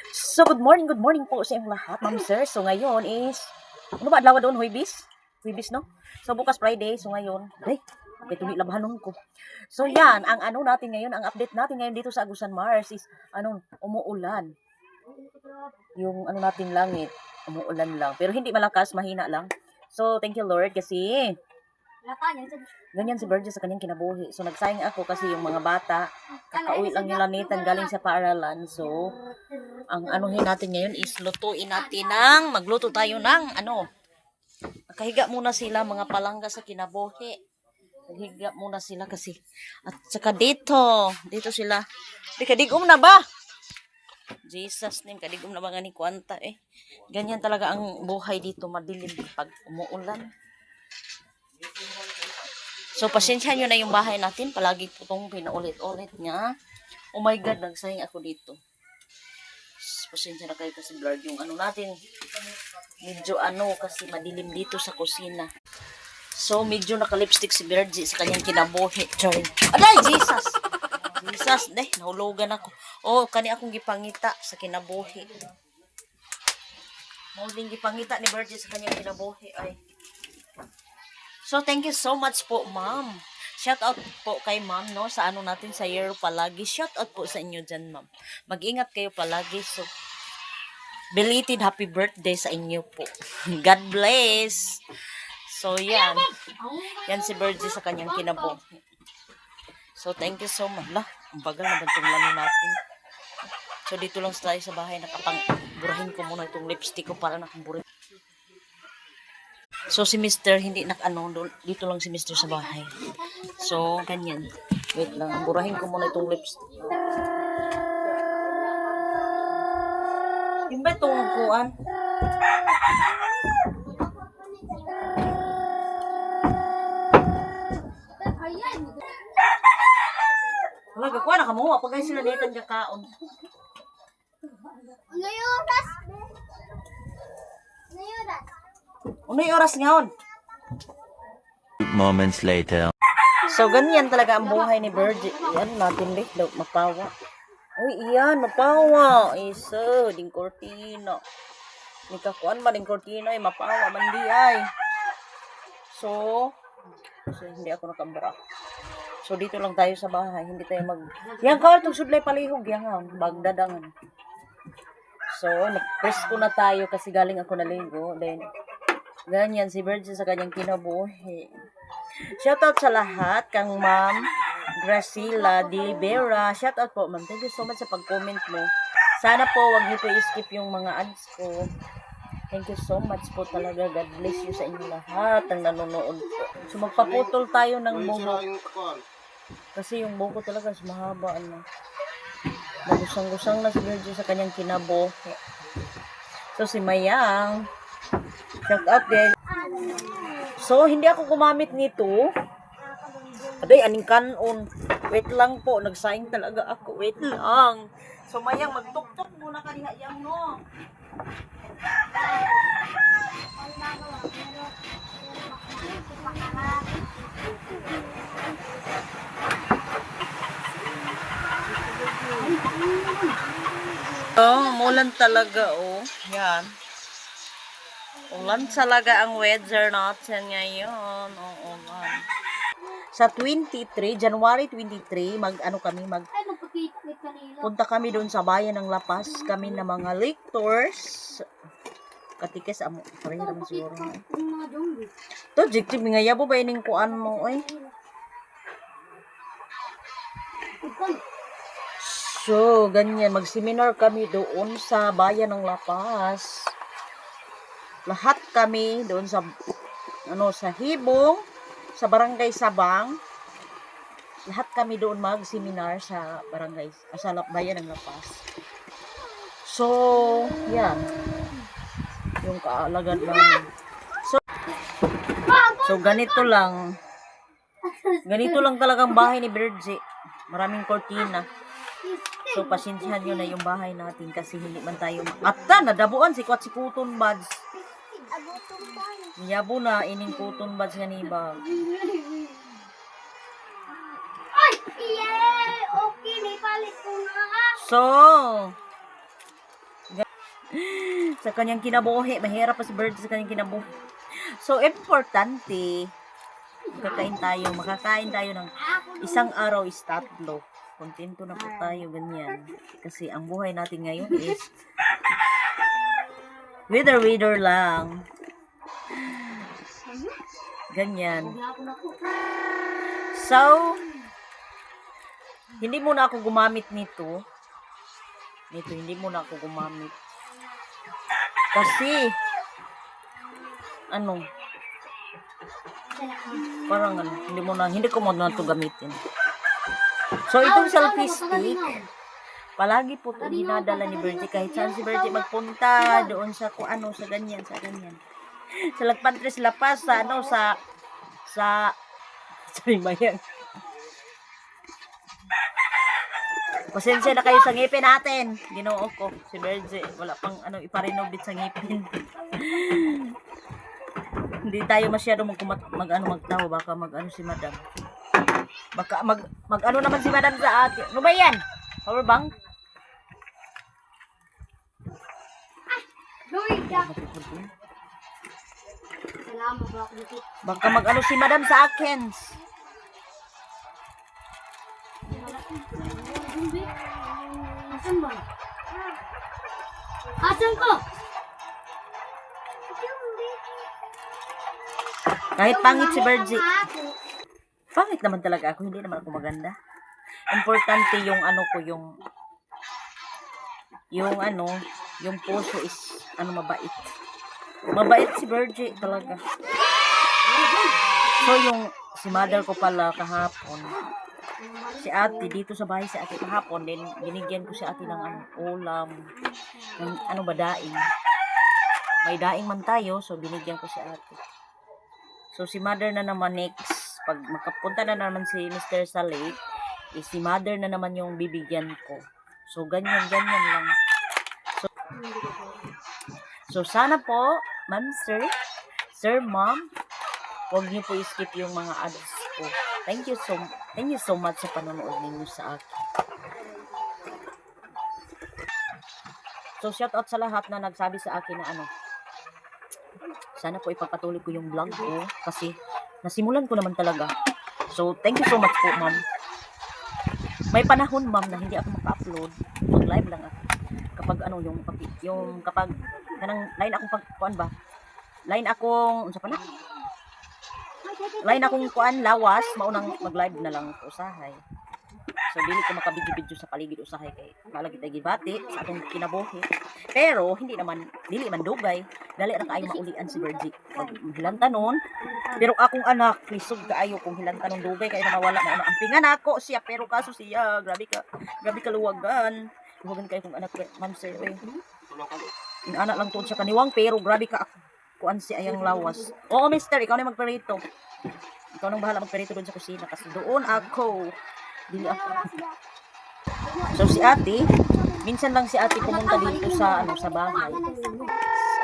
So, good morning po sa inyong lahat, ma'am sir. So, ngayon is, ano ba, adlaw doon, Huwebes? Huwebes, no? So, bukas Friday. So, ngayon, ito ni labahanon ko. So, yan, ang ano natin ngayon, ang update natin ngayon dito sa Agusan Mars is, umuulan. Yung ano natin langit, umuulan lang. Pero hindi malakas, mahina lang. So, thank you Lord kasi ganyan si Virgil sa kanyang kinabuhi. So, nagsayang ako kasi yung mga bata, kakauwi lang nila nitan galing sa paaralan. So, ang anuhin natin ngayon is lutuin natin magluto tayo ng nakahiga muna sila mga palangga sa kinabuhi. Nakahiga muna sila kasi. At saka dito sila. Di kadigom na ba? Jesus name, kadigom na ba nga ni Kwanta eh. Ganyan talaga ang buhay dito, madilim pag umuulan. So, pasensya nyo na yung bahay natin. Palagi po itong pinaulit-ulit niya. Oh my God, nagsayang ako dito. Pasensya na kayo kasi blurred yung natin. Medyo kasi madilim dito sa kusina. So, medyo naka-lipstick si Virgie sa kanyang kinabuhi. Sorry. Aday, Jesus! Jesus, nahulugan ako. Kani akong gipangita sa kinabuhi. Mauling gipangita ni Virgie sa kanyang kinabuhi. Ay. So, thank you so much po, ma'am. Shout out po kay ma'am, no? Sa natin sa year palagi. Shout out po sa inyo dyan, ma'am. Mag-ingat kayo palagi. So, belated happy birthday sa inyo po. God bless. So, yan. Yan si Virgie sa kanyang kinabuhi. So, thank you so much. Ang bagal na bantong lamin natin. So, dito lang tayo sa bahay. Burahin ko muna itong lipstick ko para nakaburahin. So, si Mr. hindi dito lang si Mr. sa bahay. So, ganyan. Wait lang. Burahin ko muna itong lipstick. Yung ba itong kuan? Wala, kuha na kamuha. Pagay sila netan kakaon. Unay oras ngayon? Moments later. So, ganyan talaga ang buhay ni Virgie. Yan, natin mapawa. Uy, iyan, mapawa. Isa, ding kortina. Nikakuan ba ding kortina ay mapawa, mandi ay. So, hindi ako nakabra. So, dito lang tayo sa bahay. Hindi tayo Yan ka, itong sudlay palihog. Yan, bagdadangan. So, nag-press ko na tayo kasi galing ako naligo. Then, ganyan si Virgie sa kanyang kinabuhi. Shoutout sa lahat, kang Ma'am Gracila de Vera. Shoutout po, ma'am. Thank you so much sa pag-comment mo. Sana po, wag niyo po i-skip yung mga ads ko. Thank you so much po talaga. God bless you sa inyo lahat ang nanonood po. So, magpaputol tayo ng buhok. Kasi yung buhok ko talaga mahaba. Magusang-gusang na si Virgie sa kanyang kinabuhi. So, si Mayang. Shout out din. So, hindi ako gumamit nito. Aday, aning kanon. Wait lang po. Nagsaing talaga ako. Wait lang. So, Mayang, magtuktok muna ka diha yang no. Umulan talaga, Yan. Ulan talaga ang weather natin ngayon. Ulan. Sa January 23, punta kami doon sa bayan ng Lapas. Kami na mga lectors. Katikes amo. Pareho naman siguro. To, jigtib nga yabo ba ining kuan mo, So, ganyan. Mag-seminar kami doon sa bayan ng Lapas. Lahat kami doon sa sa Hibong, sa Barangay Sabang. Lahat kami doon mag-seminar sa barangay, sa bayan ng Lapas. So, yan. Yung kaalagad namin. So, ganito lang. Ganito lang talagang bahay ni Virgie. Maraming kortina. So, pasensyahan nyo na yung bahay natin kasi hindi man tayo nadabuan si Kuton Buds. Yabo na ining Kuton Buds nga ni ba. Ay, okay, may palit ko na. So, sa kanyang kinabuhi, mahirap pa si Virgie sa kanyang kinabuhi. So, importante, makakain tayo ng isang araw is 3. Kontento na po tayo, ganyan. Kasi ang buhay natin ngayon is wither lang. Ganyan. So, hindi muna ako gumamit nito. Hindi muna ako gumamit. Kasi, parang hindi ko muna ito gamitin. So, itong selfie stick, palagi po itong dinadala ni Virgie. Kahit saan si Virgie magpunta, doon sa sa ganyan. Sa Lagpantres La Paz, sorry ba yan? Pasensya na kayo sa ngipin natin. Ginoo ko, si Virgie. Wala pang iparenovate sa ngipin. Hindi tayo masyado magtawa. Baka si madam. Baka naman si madam sa atin. Ano ba yan? Power bank? Baka si madam sa akin. Asan ko? Kahit pangit si Virgie. Pangit naman talaga ako. Hindi naman ako maganda. Importante yung yung puso is mabait. Mabait si Virgie talaga. So si mother ko pala kahapon, si ate dito sa bahay, si ate kahapon din binigyan ko si ate ng ulam, ng daing. May daing man tayo, so binigyan ko si ate. So si mother na naman next, pag makapunta na naman si Mr. sa lake, si mother na naman yung bibigyan ko. So ganyan lang. So sana po, ma'am, sir, ma'am, huwag niyo po i-skip yung mga ads ko. Thank you so much sa panonood ninyo sa akin. So shout out sa lahat na nagsabi sa akin na sana po ipapatuloy ko yung vlog ko kasi nasimulan ko naman talaga. So thank you so much po, ma'am. May panahon, ma'am, na hindi ako maka-upload. Mag-live lang ako. Kapag kapag line akong lawas, maunang mag-live na lang ko usahay. So dili ko makabidyo-bidyo sa paligid usahay kay malagi tay gibati sa atong kinabuhi. Pero dili man dugay, dali ra kaayo maulian si Virgie. Pag hilantanon, pero akong anak lisod kaayo kung hilantanon dugay kay mawala mo ang pingan ako siya, pero kaso siya grabe ka luwagan kayo kung anak, ma'am sir. Anak lang tuod sa kaniwang, pero grabe ka kuan si ayang lawas. Oo, mister, ikaw na magperito. Ikaw nang bahala magperito doon sa kusina kasi doon ako. Dili ako. So si ate, minsan lang si ate pumunta dito sa sa bahay.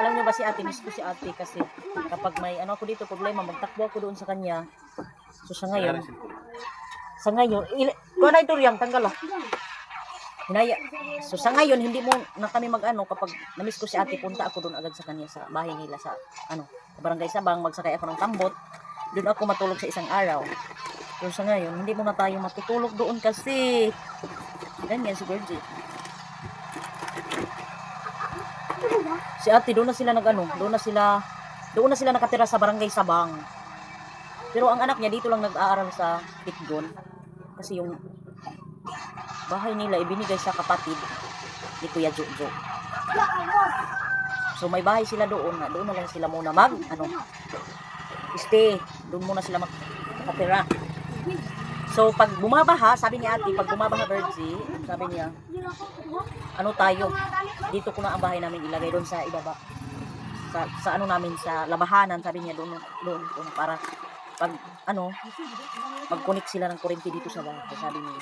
Alam niyo ba si ate, miss ko si ate kasi kapag may ako dito problema, magtakbo ako doon sa kanya. So sa ngayon, kuha na ito riyang, tanggal ah. Hinaya. So sa ngayon hindi mo na kami kapag namiss ko si ate, punta ako doon agad sa kanya sa bahay nila sa sa Barangay Sabang, magsakay ako ng tambot. Doon ako matulog sa isang araw. So sa ngayon hindi mo na tayo matutulog doon kasi ganyan si Virgie. Si ate doon na sila doon na sila nakatira sa Barangay Sabang. Pero ang anak niya dito lang nag-aaral sa Tikgon kasi yung bahay nila ibinigay sa kapatid ni Kuya Jojo. So may bahay sila doon na lang sila muna stay. Doon muna sila makatira. So pag bumabaha, sabi ni ate, pag bumabaha Virgie, sabi niya, tayo, dito ko na ang bahay namin ilagay doon sa ibaba. Sa namin, sa labahanan, sabi niya doon para pag mag-connect sila ng kuryente dito sa bahay, sabi niya.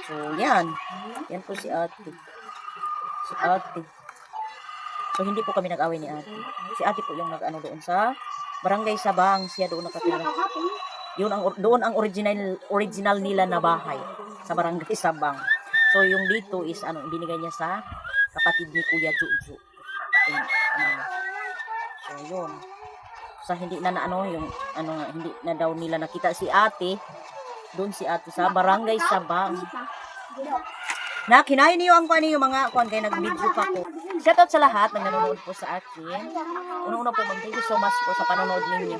So yan po si ate. So hindi po kami nag-away ni ate. Si ate po yung doon sa Barangay Sabang, siya doon nakatira. Doon ang original nila na bahay sa Barangay Sabang. So, yung dito is, binigay niya sa kapatid ni Kuya Juju. Yung, so, yun. Sa hindi na yung, hindi na daw nila nakita si ate. Doon si ate sa barangay Sabang. Na, kinain niyo ang kuan yung mga kuan kaya nag-video pa ko. Shoutout sa lahat na nanonood po sa akin. Una-una po, thank you so much po sa panonood ninyo.